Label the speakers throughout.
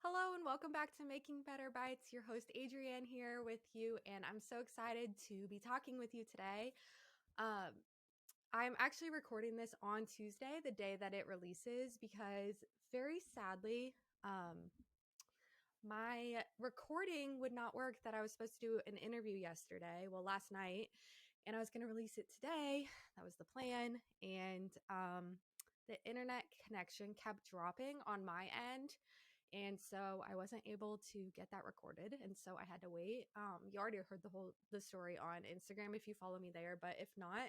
Speaker 1: Hello and welcome back to Making Better Bites. Your host Adrienne here with you, and I'm so excited to be talking with you today. I'm actually recording this on Tuesday, the day that it releases, because very sadly, my recording would not work that I was supposed to do an interview last night, and I was going to release it today. That was the plan, and the internet connection kept dropping on my end. And so I wasn't able to get that recorded. And so I had to wait. You already heard the story on Instagram if you follow me there. But if not,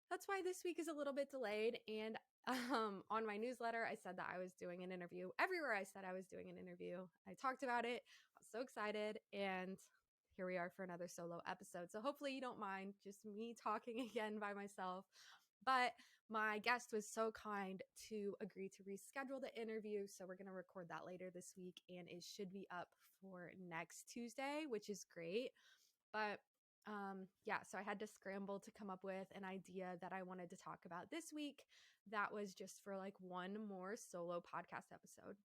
Speaker 1: that's why this week is a little bit delayed. And on my newsletter, I said that I was doing an interview. Everywhere I said I was doing an interview. I talked about it. I was so excited. And here we are for another solo episode. So hopefully you don't mind just me talking again by myself. But my guest was so kind to agree to reschedule the interview. So we're going to record that later this week, and it should be up for next Tuesday, which is great. But so I had to scramble to come up with an idea that I wanted to talk about this week. That was just for like one more solo podcast episode.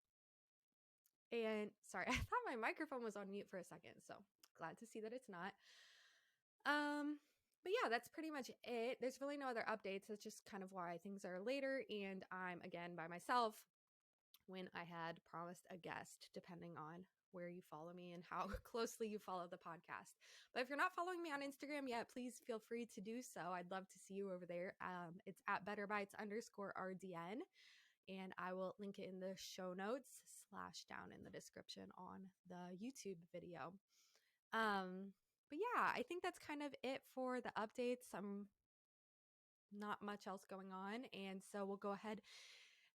Speaker 1: And sorry, I thought my microphone was on mute for a second. So glad to see that it's not. But yeah, that's pretty much it. There's really no other updates. That's just kind of why things are later. And I'm again by myself when I had promised a guest, depending on where you follow me and how closely you follow the podcast. But if you're not following me on Instagram yet, please feel free to do so. I'd love to see you over there. It's at betterbites_RDN. And I will link it in the show notes / down in the description on the YouTube video. But yeah, I think that's kind of it for the updates. Not much else going on. And so we'll go ahead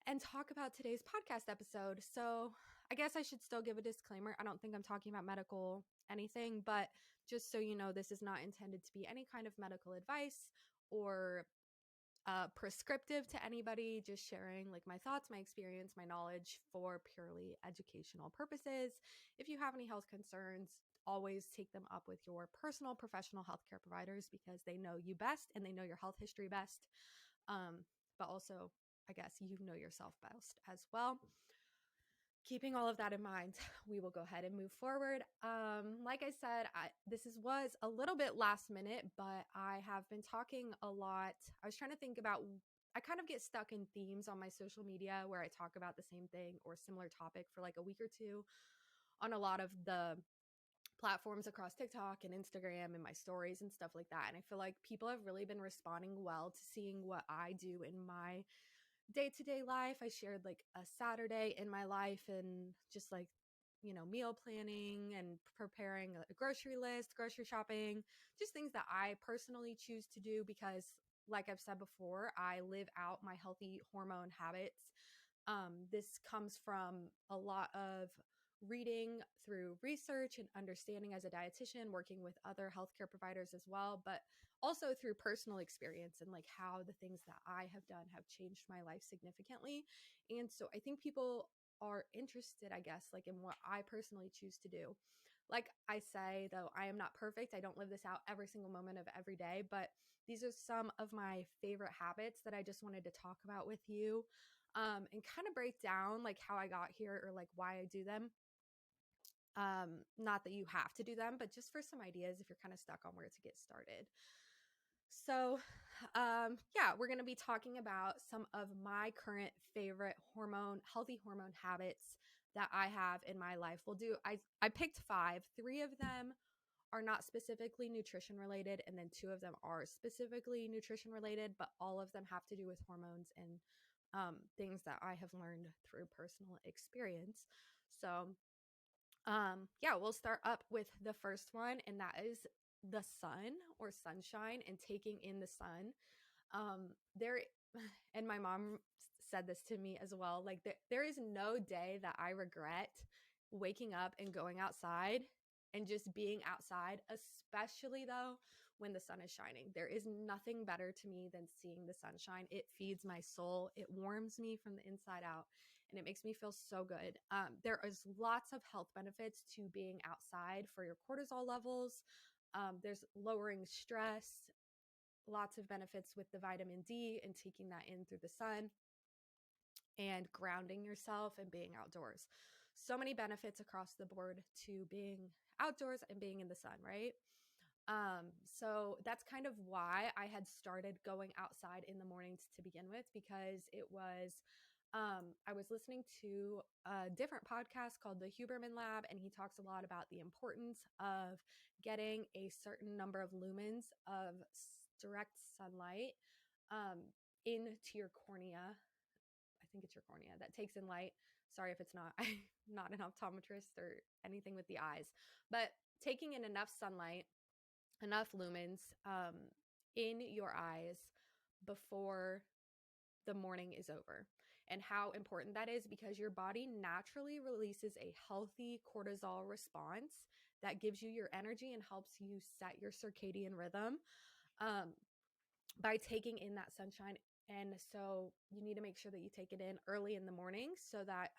Speaker 1: and talk about today's podcast episode. So I guess I should still give a disclaimer. I don't think I'm talking about medical anything, but just so you know, this is not intended to be any kind of medical advice or prescriptive to anybody, just sharing like my thoughts, my experience, my knowledge for purely educational purposes. If you have any health concerns, always take them up with your personal professional healthcare providers because they know you best and they know your health history best. But also, I guess you know yourself best as well. Keeping all of that in mind, we will go ahead and move forward. Like I said, this was a little bit last minute, but I have been talking a lot. I was trying to think about, I kind of get stuck in themes on my social media where I talk about the same thing or similar topic for like a week or two on a lot of the platforms across TikTok and Instagram and my stories and stuff like that. And I feel like people have really been responding well to seeing what I do in my day-to-day life. I shared like a Saturday in my life and just like, meal planning and preparing a grocery list, grocery shopping, just things that I personally choose to do because, like I've said before, I live out my healthy hormone habits. This comes from a lot of reading through research and understanding as a dietitian, working with other healthcare providers as well, but also through personal experience and like how the things that I have done have changed my life significantly. And so I think people are interested, I guess, like in what I personally choose to do. Like I say, though, I am not perfect. I don't live this out every single moment of every day, but these are some of my favorite habits that I just wanted to talk about with you, and kind of break down like how I got here or like why I do them. Not that you have to do them, but just for some ideas if you're kind of stuck on where to get started. So, we're going to be talking about some of my current favorite healthy hormone habits that I have in my life. I picked 5. 3 of them are not specifically nutrition related, and then 2 of them are specifically nutrition related, but all of them have to do with hormones and things that I have learned through personal experience. So, we'll start up with the first one, and that is the sun or sunshine and taking in the sun. There, and my mom said this to me as well, like there is no day that I regret waking up and going outside and just being outside, especially though when the sun is shining. There is nothing better to me than seeing the sunshine. It feeds my soul. It warms me from the inside out, and it makes me feel so good. There is lots of health benefits to being outside for your cortisol levels. There's lowering stress, lots of benefits with the vitamin D and taking that in through the sun, and grounding yourself and being outdoors. so many benefits across the board to being outdoors and being in the sun, right? So that's kind of why I had started going outside in the mornings to begin with, because it was I was listening to a different podcast called the Huberman Lab, and he talks a lot about the importance of getting a certain number of lumens of direct sunlight into your cornea. I think it's your cornea that takes in light. Sorry if it's not. I'm not an optometrist or anything with the eyes, but taking in enough sunlight, enough lumens in your eyes before the morning is over, and how important that is, because your body naturally releases a healthy cortisol response that gives you your energy and helps you set your circadian rhythm um, by taking in that sunshine. And so you need to make sure that you take it in early in the morning so that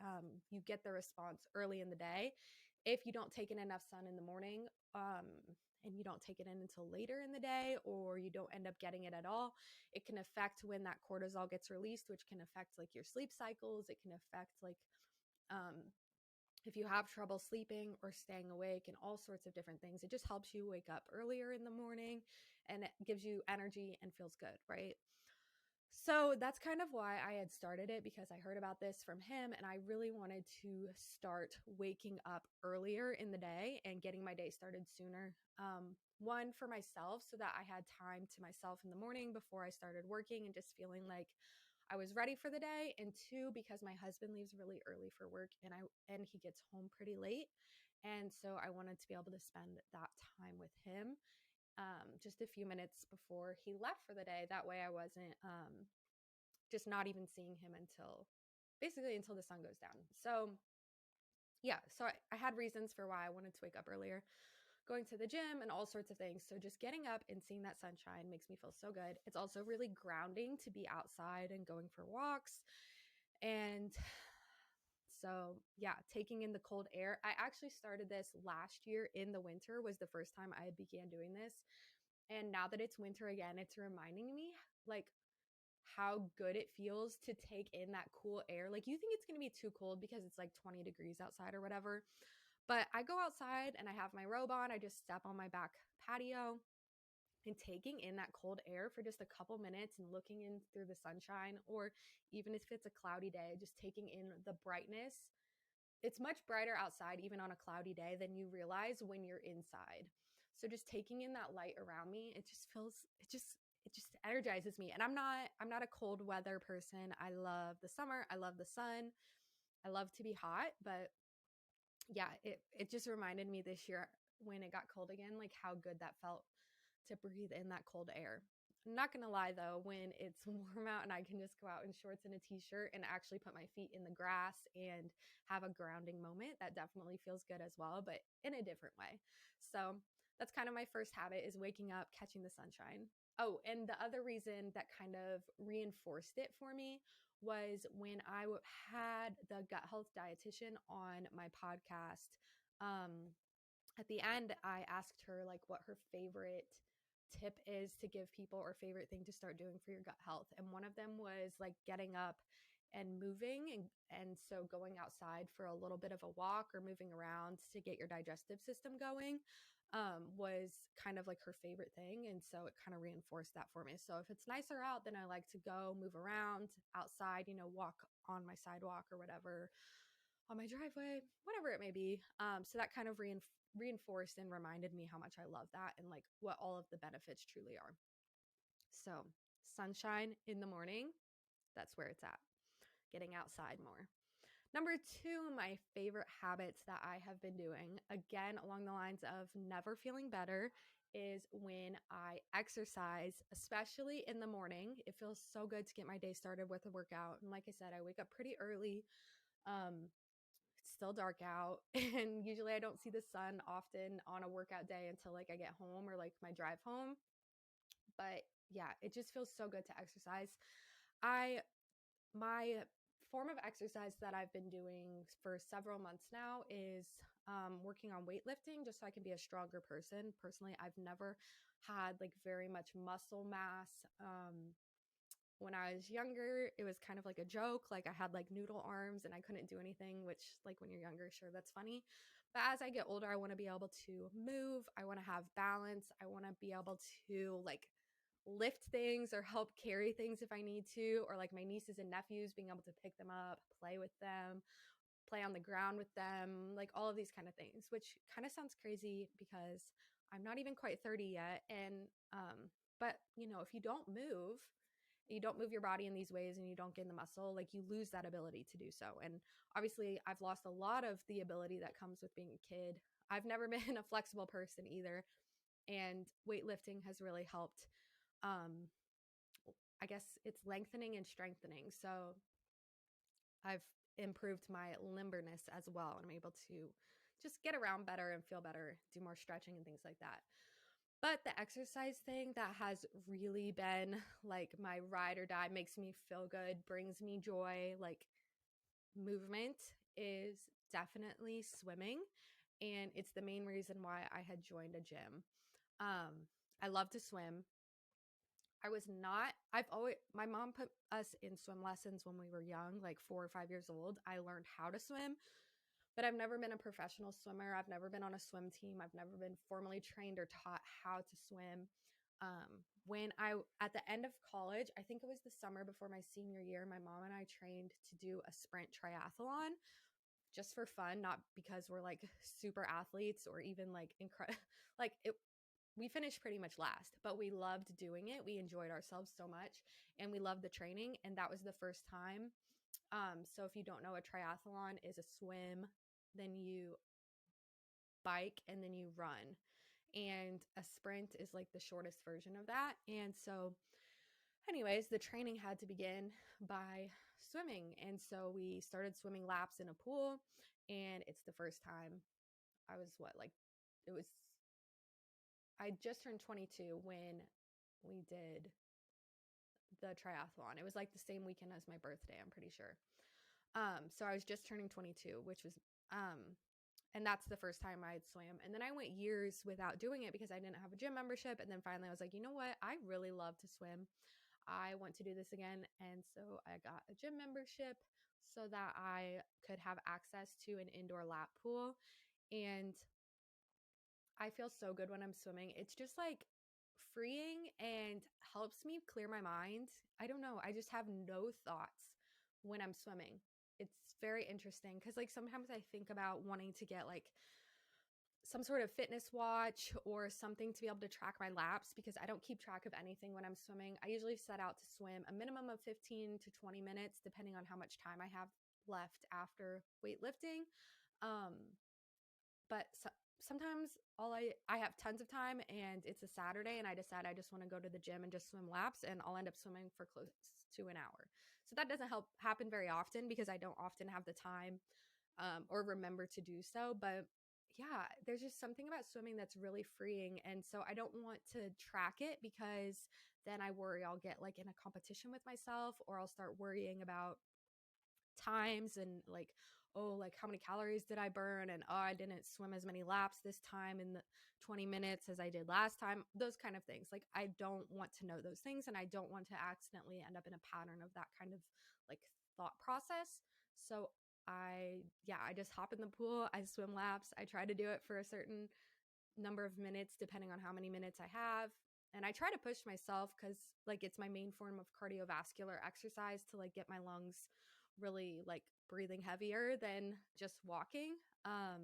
Speaker 1: you get the response early in the day. If you don't take in enough sun in the morning, and you don't take it in until later in the day, or you don't end up getting it at all, it can affect when that cortisol gets released, which can affect like your sleep cycles. It can affect like um, if you have trouble sleeping or staying awake and all sorts of different things. It just helps you wake up earlier in the morning, and it gives you energy and feels good, right? So that's kind of why I had started it, because I heard about this from him and I really wanted to start waking up earlier in the day and getting my day started sooner. One, for myself, so that I had time to myself in the morning before I started working and just feeling like I was ready for the day. And two, because my husband leaves really early for work and he gets home pretty late. And so I wanted to be able to spend that time with him just a few minutes before he left for the day. That way I wasn't just not even seeing him until basically until the sun goes down. So yeah, so I had reasons for why I wanted to wake up earlier, going to the gym and all sorts of things. So just getting up and seeing that sunshine makes me feel so good. It's also really grounding to be outside and going for walks. And so yeah, taking in the cold air. I actually started this last year in the winter, was the first time I began doing this. And now that it's winter again, it's reminding me like how good it feels to take in that cool air. Like you think it's going to be too cold because it's like 20 degrees outside or whatever. But I go outside and I have my robe on. I just step on my back patio and taking in that cold air for just a couple minutes and looking in through the sunshine, or even if it's a cloudy day, just taking in the brightness. It's much brighter outside, even on a cloudy day, than you realize when you're inside. So just taking in that light around me, it just energizes me. And I'm not a cold weather person. I love the summer. I love the sun. I love to be hot, but yeah, it just reminded me this year when it got cold again, like how good that felt to breathe in that cold air. I'm not gonna lie though, when it's warm out and I can just go out in shorts and a t-shirt and actually put my feet in the grass and have a grounding moment, that definitely feels good as well, but in a different way. So that's kind of my first habit, is waking up, catching the sunshine. Oh, and the other reason that kind of reinforced it for me was when I had the gut health dietitian on my podcast. At the end, I asked her like what her favorite tip is to give people, or favorite thing to start doing for your gut health. And one of them was like getting up and moving, and so going outside for a little bit of a walk or moving around to get your digestive system going was kind of like her favorite thing. And so it kind of reinforced that for me. So if it's nicer out, then I like to go move around outside, you know, walk on my sidewalk or whatever, on my driveway, whatever it may be. So that kind of reinforced and reminded me how much I love that and like what all of the benefits truly are. So sunshine in the morning, that's where it's at. Getting outside more. Number two, my favorite habits that I have been doing, again, along the lines of never feeling better, is when I exercise, especially in the morning. It feels so good to get my day started with a workout. And like I said, I wake up pretty early. It's still dark out, and usually I don't see the sun often on a workout day until like I get home or like my drive home. But yeah, it just feels so good to exercise. I My form of exercise that I've been doing for several months now is working on weightlifting, just so I can be a stronger person. Personally, I've never had like very much muscle mass when I was younger, it was kind of like a joke. Like I had like noodle arms and I couldn't do anything, which like when you're younger, sure, that's funny. But as I get older, I want to be able to move. I want to have balance. I want to be able to like lift things or help carry things if I need to, or like my nieces and nephews, being able to pick them up, play with them, play on the ground with them, like all of these kind of things, which kind of sounds crazy because I'm not even quite 30 yet. And, but you know, if you don't move your body in these ways and you don't gain the muscle, like you lose that ability to do so. And obviously, I've lost a lot of the ability that comes with being a kid. I've never been a flexible person either. And weightlifting has really helped. Um, I guess it's lengthening and strengthening. So I've improved my limberness as well. And I'm able to just get around better and feel better, do more stretching and things like that. But the exercise thing that has really been like my ride or die, makes me feel good, brings me joy, like movement, is definitely swimming. And it's the main reason why I had joined a gym. I love to swim. My mom put us in swim lessons when we were young, like 4 or 5 years old. I learned how to swim, but I've never been a professional swimmer. I've never been on a swim team. I've never been formally trained or taught how to swim. At the end of college, I think it was the summer before my senior year, my mom and I trained to do a sprint triathlon just for fun, not because we're like super athletes or even like incredible. Like it, we finished pretty much last, but we loved doing it. We enjoyed ourselves so much and we loved the training. And that was the first time. So if you don't know, a triathlon is a swim, then you bike, and then you run. And a sprint is like the shortest version of that. And so, anyways, the training had to begin by swimming. And so we started swimming laps in a pool. And it's the first time I was it was, I just turned 22 when we did the triathlon. It was like the same weekend as my birthday, I'm pretty sure. So I was just turning 22, which was, and that's the first time I had swam. And then I went years without doing it because I didn't have a gym membership. And then finally I was like, you know what? I really love to swim. I want to do this again. And so I got a gym membership so that I could have access to an indoor lap pool. And I feel so good when I'm swimming. It's just like freeing and helps me clear my mind. I don't know. I just have no thoughts when I'm swimming. It's very interesting because like sometimes I think about wanting to get like some sort of fitness watch or something to be able to track my laps because I don't keep track of anything when I'm swimming. I usually set out to swim a minimum of 15 to 20 minutes depending on how much time I have left after weightlifting. Um, but sometimes I have tons of time and it's a Saturday and I decide I just want to go to the gym and just swim laps, and I'll end up swimming for close to an hour. So that doesn't happen very often because I don't often have the time or remember to do so. But yeah, there's just something about swimming that's really freeing. And so I don't want to track it because then I worry I'll get like in a competition with myself, or I'll start worrying about times and like, oh, like how many calories did I burn, and oh, I didn't swim as many laps this time in the 20 minutes as I did last time. Those kind of things, like I don't want to know those things, and I don't want to accidentally end up in a pattern of that kind of like thought process. So I just hop in the pool, I swim laps, I try to do it for a certain number of minutes depending on how many minutes I have. And I try to push myself because like it's my main form of cardiovascular exercise to like get my lungs really like breathing heavier than just walking. But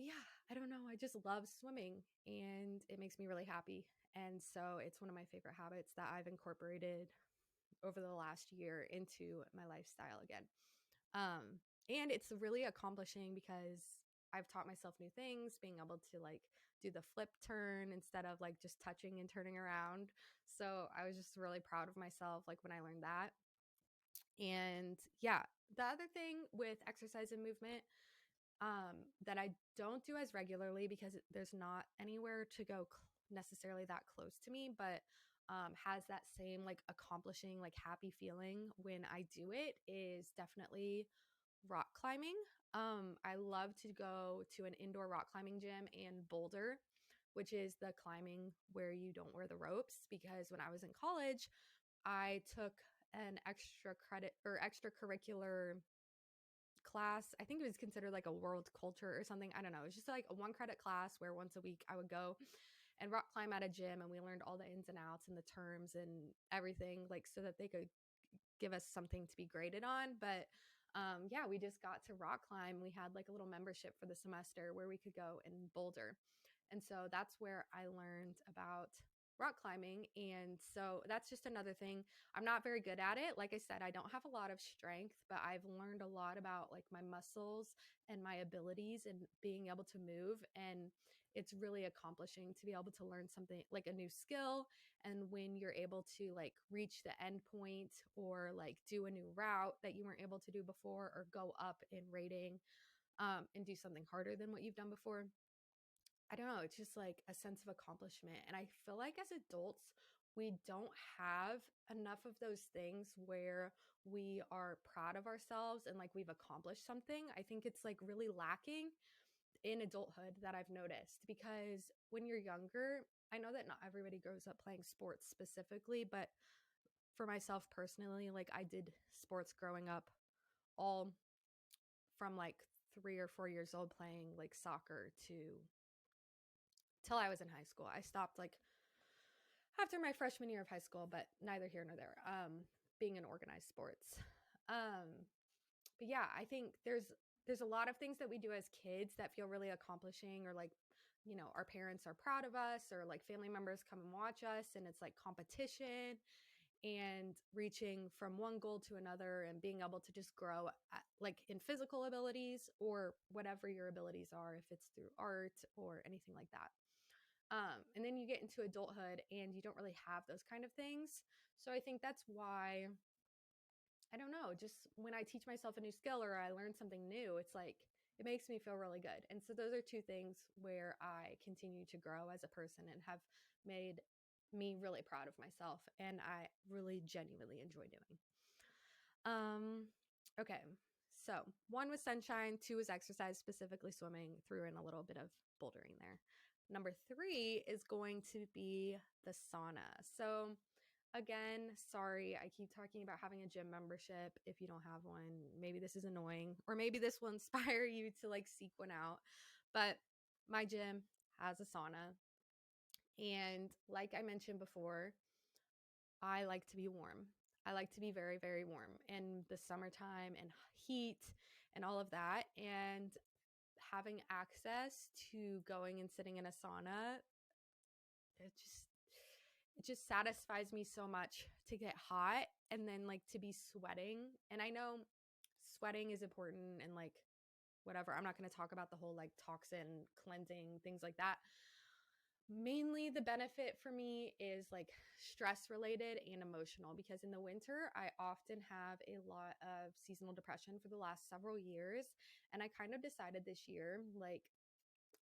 Speaker 1: yeah, I don't know. I just love swimming and it makes me really happy. And so it's one of my favorite habits that I've incorporated over the last year into my lifestyle again. And it's really accomplishing because I've taught myself new things, being able to like do the flip turn instead of like just touching and turning around. So I was just really proud of myself like when I learned that. And yeah, the other thing with exercise and movement that I don't do as regularly because there's not anywhere to go necessarily that close to me, but has that same like accomplishing, like happy feeling when I do it, is definitely rock climbing. I love to go to an indoor rock climbing gym in Boulder. which is the climbing where you don't wear the ropes. Because when I was in college, I took an extra credit or extracurricular class. I think it was considered like a world culture or something. I don't know. It was just like a 1 credit class where once a week I would go and rock climb at a gym, and we learned all the ins and outs and the terms and everything, like so that they could give us something to be graded on. But yeah, we just got to rock climb. We had like a little membership for the semester where we could go and boulder. And so that's where I learned about rock climbing. And so that's just another thing. I'm not very good at it. Like I said, I don't have a lot of strength, but I've learned a lot about like my muscles and my abilities and being able to move. And it's really accomplishing to be able to learn something like a new skill. And when you're able to like reach the end point or like do a new route that you weren't able to do before, or go up in rating and do something harder than what you've done before, I don't know, it's just like a sense of accomplishment. And I feel like as adults, we don't have enough of those things where we are proud of ourselves and like we've accomplished something. I think it's like really lacking in adulthood that I've noticed, because when you're younger, I know that not everybody grows up playing sports specifically, but for myself personally, like I did sports growing up, all from like 3 or 4 years old, playing like soccer to till I was in high school. I stopped like after my freshman year of high school, but neither here nor there. Being in organized sports. But yeah, I think there's a lot of things that we do as kids that feel really accomplishing, or like, you know, our parents are proud of us, or like family members come and watch us, and it's like competition and reaching from one goal to another and being able to just grow at, like in physical abilities or whatever your abilities are, if it's through art or anything like that. And then you get into adulthood and you don't really have those kind of things. So I think that's why, I don't know, just when I teach myself a new skill or I learn something new, it's like, it makes me feel really good. And so those are two things where I continue to grow as a person and have made me really proud of myself, and I really genuinely enjoy doing. Okay. So 1 was sunshine, 2 was exercise, specifically swimming, threw in a little bit of bouldering there. Number 3 is going to be the sauna. So again, sorry, I keep talking about having a gym membership. If you don't have one, maybe this is annoying, or maybe this will inspire you to like seek one out. But my gym has a sauna. And like I mentioned before, I like to be warm. I like to be very, very warm in the summertime and heat and all of that. And having access to going and sitting in a sauna, it just it just satisfies me so much to get hot and then like to be sweating. And I know sweating is important and like whatever. I'm not going to talk about the whole like toxin cleansing, things like that. Mainly the benefit for me is like stress related and emotional, because in the winter I often have a lot of seasonal depression for the last several years. And I kind of decided this year, like,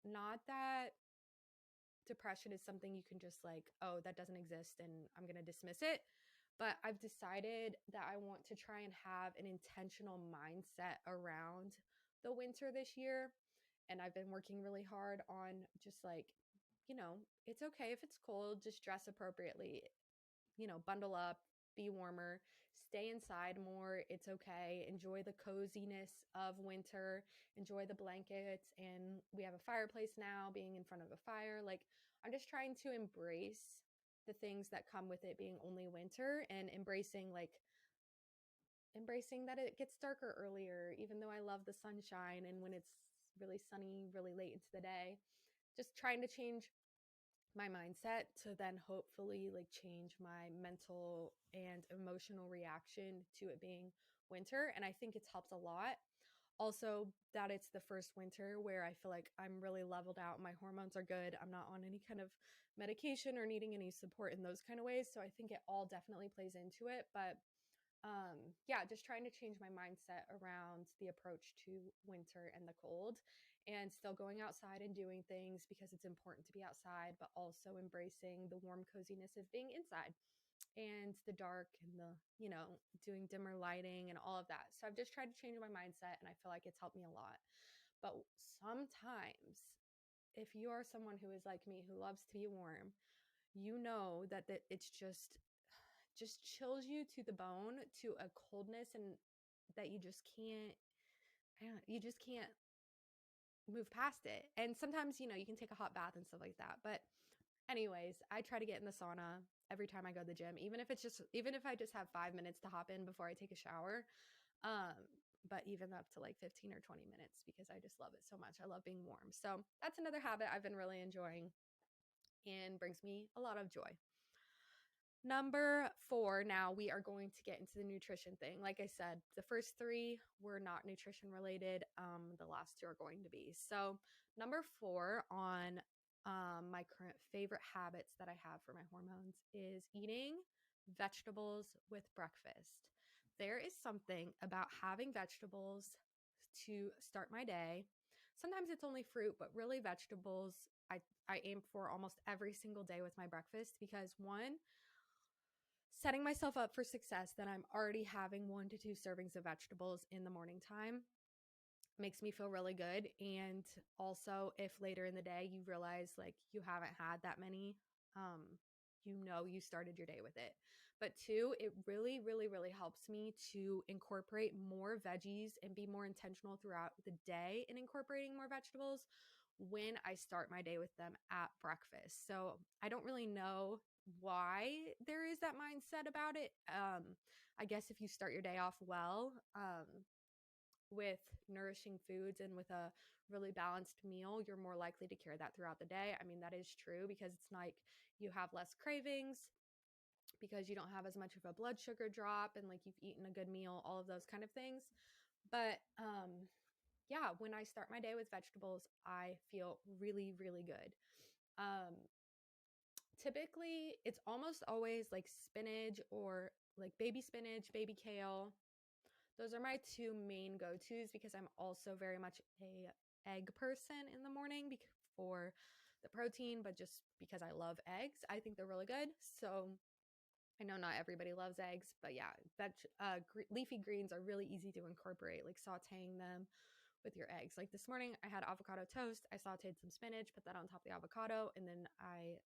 Speaker 1: not that depression is something you can just like, oh, that doesn't exist and I'm going to dismiss it. But I've decided that I want to try and have an intentional mindset around the winter this year. And I've been working really hard on just like, you know, it's okay if it's cold, just dress appropriately, you know, bundle up, be warmer, stay inside more. It's okay. Enjoy the coziness of winter, enjoy the blankets. And we have a fireplace now, being in front of a fire. Like, I'm just trying to embrace the things that come with it being only winter, and embracing that it gets darker earlier, even though I love the sunshine and when it's really sunny, really late into the day. Just trying to change my mindset to then hopefully like change my mental and emotional reaction to it being winter. And I think it's helped a lot. Also, that it's the first winter where I feel like I'm really leveled out. My hormones are good. I'm not on any kind of medication or needing any support in those kind of ways. So I think it all definitely plays into it. But yeah, just trying to change my mindset around the approach to winter and the cold, and still going outside and doing things because it's important to be outside, but also embracing the warm coziness of being inside, and the dark and the, you know, doing dimmer lighting and all of that. So I've just tried to change my mindset, and I feel like it's helped me a lot. But sometimes if you are someone who is like me, who loves to be warm, you know that it's just chills you to the bone, to a coldness, and that you just can't, you just can't move past it. And sometimes, you can take a hot bath and stuff like that. But anyways, I try to get in the sauna every time I go to the gym, even if I just have 5 minutes to hop in before I take a shower. But even up to like 15 or 20 minutes, because I just love it so much. I love being warm. So that's another habit I've been really enjoying and brings me a lot of joy. Number 4, now we are going to get into the nutrition thing. Like I said, the first 3 were not nutrition related. The last 2 are going to be. So number 4 on my current favorite habits that I have for my hormones is eating vegetables with breakfast. There is something about having vegetables to start my day. Sometimes it's only fruit, but really vegetables I aim for almost every single day with my breakfast, because one, setting myself up for success, that I'm already having 1 to 2 servings of vegetables in the morning time makes me feel really good. And also, if later in the day you realize like you haven't had that many, you started your day with it. But 2, it really, really, really helps me to incorporate more veggies and be more intentional throughout the day in incorporating more vegetables when I start my day with them at breakfast. So I don't really know why there is that mindset about it. I guess if you start your day off well, with nourishing foods and with a really balanced meal, you're more likely to carry that throughout the day. I mean, that is true, because it's like you have less cravings because you don't have as much of a blood sugar drop, and like you've eaten a good meal, all of those kind of things. But yeah, when I start my day with vegetables, I feel really, really good. Typically, it's almost always like spinach, or like baby spinach, baby kale. Those are my 2 main go-tos, because I'm also very much a egg person in the morning for the protein, but just because I love eggs. I think they're really good. So I know not everybody loves eggs, but yeah, leafy greens are really easy to incorporate, like sauteing them with your eggs. Like this morning, I had avocado toast. I sauteed some spinach, put that on top of the avocado, and then I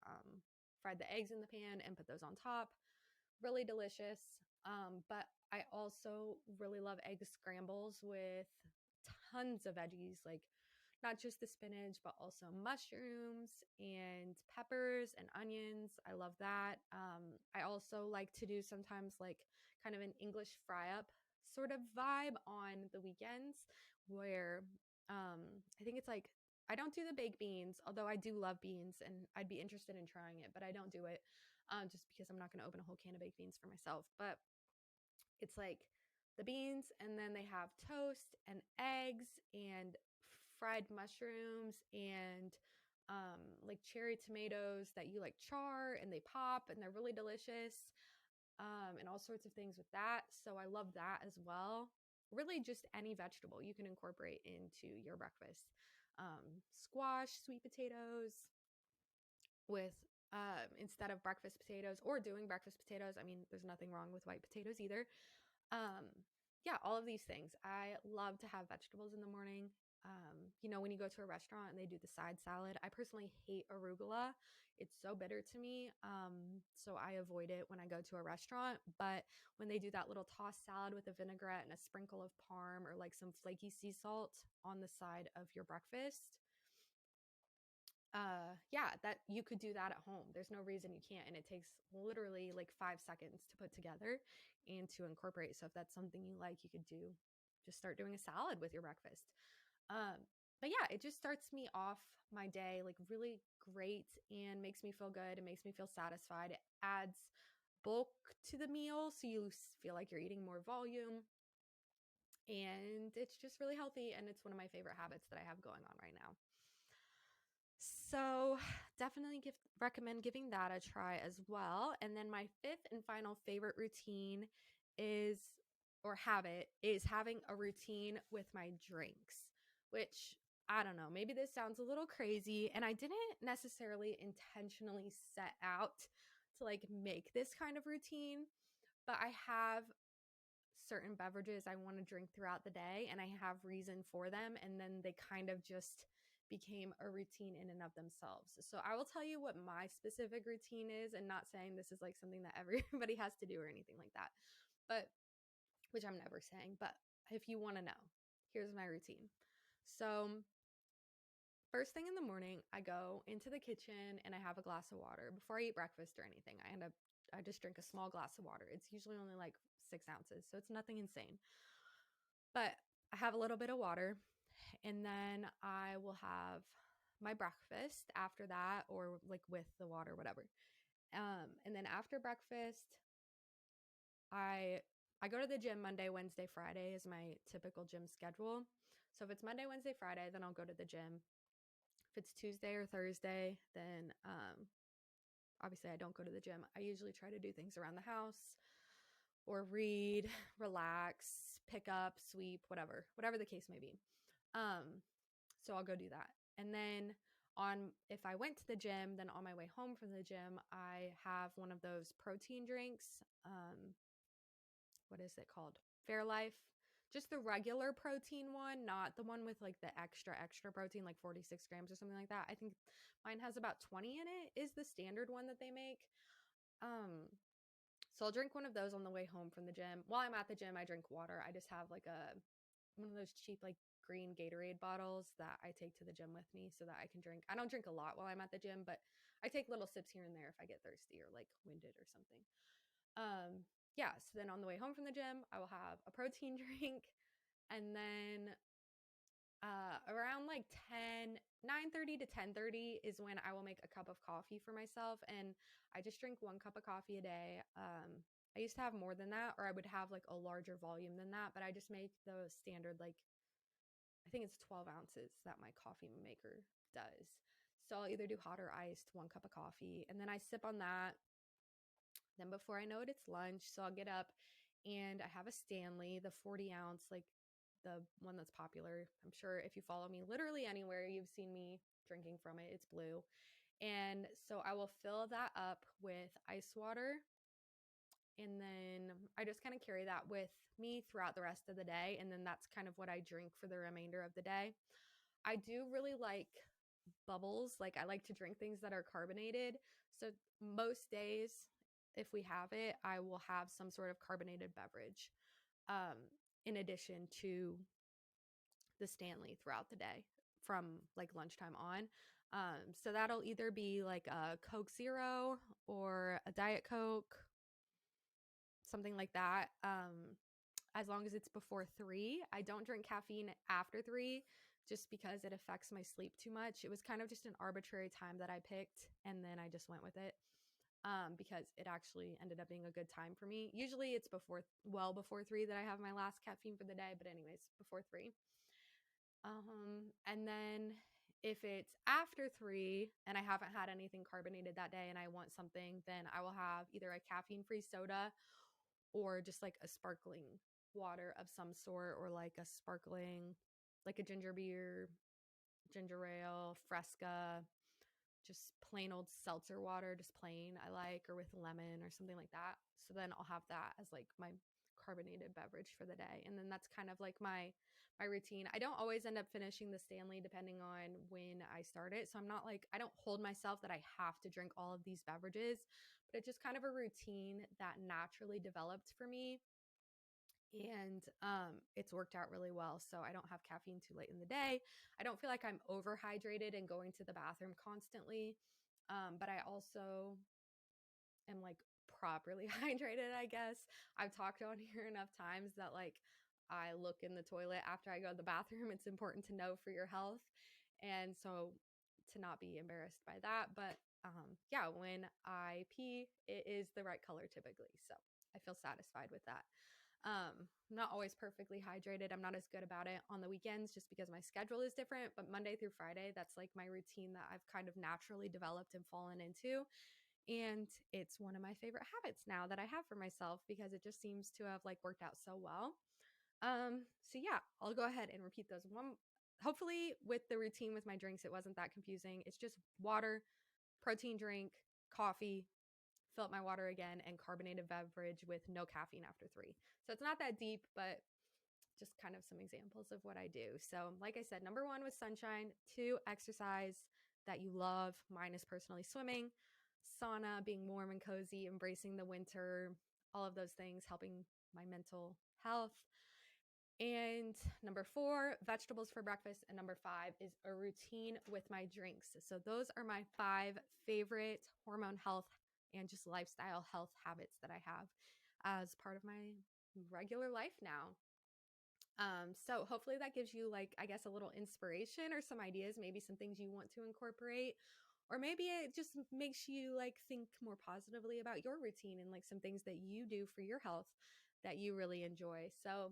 Speaker 1: fried the eggs in the pan and put those on top. Really delicious. But I also really love egg scrambles with tons of veggies, like not just the spinach, but also mushrooms and peppers and onions. I love that. I also like to do sometimes like kind of an English fry up sort of vibe on the weekends, where I think it's like, I don't do the baked beans, although I do love beans and I'd be interested in trying it, but I don't do it just because I'm not going to open a whole can of baked beans for myself. But it's like the beans, and then they have toast and eggs and fried mushrooms and like cherry tomatoes that you like char, and they pop and they're really delicious, and all sorts of things with that. So I love that as well. Really, just any vegetable you can incorporate into your breakfast. Squash, sweet potatoes with instead of breakfast potatoes, or doing breakfast potatoes. I mean, there's nothing wrong with white potatoes either. Um, yeah, all of these things. I love to have vegetables in the morning. When you go to a restaurant and they do the side salad, I personally hate arugula. It's so bitter to me. So I avoid it when I go to a restaurant. But when they do that little tossed salad with a vinaigrette and a sprinkle of parm, or like some flaky sea salt on the side of your breakfast, yeah, that you could do that at home. There's no reason you can't. And it takes literally like 5 seconds to put together and to incorporate. So if that's something you like, you could just start doing a salad with your breakfast. But yeah, it just starts me off my day like really great and makes me feel good. It makes me feel satisfied. It adds bulk to the meal, so you feel like you're eating more volume. And it's just really healthy. And it's one of my favorite habits that I have going on right now. So definitely recommend giving that a try as well. And then my 5th and final favorite routine is, or habit, is having a routine with my drinks, which I don't know, maybe this sounds a little crazy, and I didn't necessarily intentionally set out to like make this kind of routine, but I have certain beverages I want to drink throughout the day, and I have reason for them, and then they kind of just became a routine in and of themselves. So I will tell you what my specific routine is, and not saying this is like something that everybody has to do or anything like that, but which I'm never saying, but if you want to know, here's my routine. So first thing in the morning, I go into the kitchen and I have a glass of water before I eat breakfast or anything. I just drink a small glass of water. It's usually only like 6 ounces, so it's nothing insane. But I have a little bit of water, and then I will have my breakfast after that, or like with the water, whatever. And then after breakfast, I go to the gym Monday, Wednesday, Friday is my typical gym schedule. So if it's Monday, Wednesday, Friday, then I'll go to the gym. If it's Tuesday or Thursday, then obviously I don't go to the gym. I usually try to do things around the house or read, relax, pick up, sweep, whatever the case may be. So I'll go do that. And then if I went to the gym, then on my way home from the gym, I have one of those protein drinks. What is it called? Fairlife. Just the regular protein one, not the one with like the extra protein, like 46 grams or something like that. I think mine has about 20 in it, is the standard one that they make. So I'll drink one of those on the way home from the gym. While I'm at the gym, I drink water. I just have like one of those cheap like green Gatorade bottles that I take to the gym with me so that I can drink. I don't drink a lot while I'm at the gym, but I take little sips here and there if I get thirsty or like winded or something. Yeah, so then on the way home from the gym, I will have a protein drink, and then around like 9:30 to 10:30 is when I will make a cup of coffee for myself, and I just drink 1 cup of coffee a day. I used to have more than that, or I would have like a larger volume than that, but I just make the standard, like I think it's 12 ounces that my coffee maker does. So I'll either do hot or iced, 1 cup of coffee, and then I sip on that. Then before I know it, it's lunch. So I'll get up and I have a Stanley, the 40 ounce, like the one that's popular. I'm sure if you follow me literally anywhere, you've seen me drinking from it. It's blue. And so I will fill that up with ice water. And then I just kind of carry that with me throughout the rest of the day. And then that's kind of what I drink for the remainder of the day. I do really like bubbles. Like I like to drink things that are carbonated. So most days, if we have it, I will have some sort of carbonated beverage in addition to the Stanley throughout the day from like lunchtime on. So that'll either be like a Coke Zero or a Diet Coke, something like that. As long as it's before 3. I don't drink caffeine after 3 just because it affects my sleep too much. It was kind of just an arbitrary time that I picked, and then I just went with it because it actually ended up being a good time for me. Usually it's before 3 that I have my last caffeine for the day, but anyways, before 3. And then if it's after 3 and I haven't had anything carbonated that day and I want something, then I will have either a caffeine-free soda or just like a sparkling water of some sort, or like a sparkling, like a ginger beer, ginger ale, Fresca, just plain old seltzer water, just plain I like, or with lemon or something like that. So then I'll have that as like my carbonated beverage for the day. And then that's kind of like my routine. I don't always end up finishing the Stanley depending on when I start it. So I'm not like, I don't hold myself that I have to drink all of these beverages, but it's just kind of a routine that naturally developed for me. And it's worked out really well. So I don't have caffeine too late in the day. I don't feel like I'm overhydrated and going to the bathroom constantly. But I also am like properly hydrated, I guess. I've talked on here enough times that like I look in the toilet after I go to the bathroom. It's important to know for your health. And so to not be embarrassed by that. But yeah, when I pee, it is the right color typically. So I feel satisfied with that. Not always perfectly hydrated. I'm not as good about it on the weekends just because my schedule is different. But Monday through Friday, that's like my routine that I've kind of naturally developed and fallen into. And it's one of my favorite habits now that I have for myself because it just seems to have like worked out so well. So yeah, I'll go ahead and repeat those one. Hopefully with the routine with my drinks, it wasn't that confusing. It's just water, protein drink, coffee, fill up my water again, and carbonated beverage with no caffeine after 3. So it's not that deep, but just kind of some examples of what I do. So, like I said, number 1 was sunshine, 2, exercise that you love. Mine is personally swimming, sauna, being warm and cozy, embracing the winter, all of those things, helping my mental health. And number 4, vegetables for breakfast. And number 5 is a routine with my drinks. So those are my 5 favorite hormone health and just lifestyle health habits that I have as part of my regular life now. So hopefully that gives you, like, I guess, a little inspiration or some ideas, maybe some things you want to incorporate, or maybe it just makes you like think more positively about your routine and like some things that you do for your health that you really enjoy. So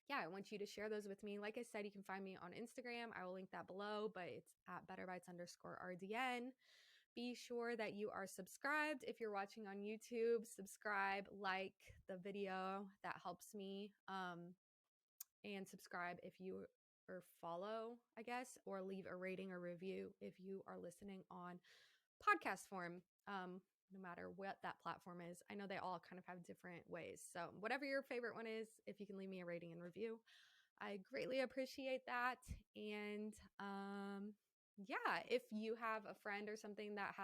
Speaker 1: yeah, I want you to share those with me. Like I said, you can find me on Instagram. I will link that below, but it's at betterbites_RDN. Be sure that you are subscribed. If you're watching on YouTube, subscribe, like the video. That helps me. And subscribe if you, or follow, I guess, or leave a rating or review if you are listening on podcast form. No matter what that platform is. I know they all kind of have different ways. So whatever your favorite one is, if you can leave me a rating and review, I greatly appreciate that. And yeah, if you have a friend or something that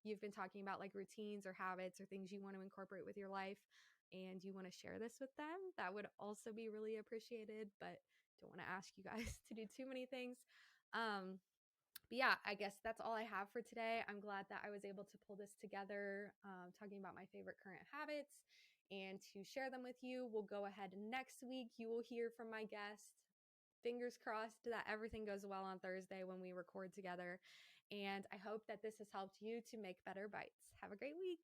Speaker 1: you've been talking about like routines or habits or things you want to incorporate with your life and you want to share this with them, that would also be really appreciated, but don't want to ask you guys to do too many things. But yeah, I guess that's all I have for today. I'm glad that I was able to pull this together, talking about my favorite current habits and to share them with you. We'll go ahead next week. You will hear from my guest. Fingers crossed that everything goes well on Thursday when we record together. And I hope that this has helped you to make better bites. Have a great week.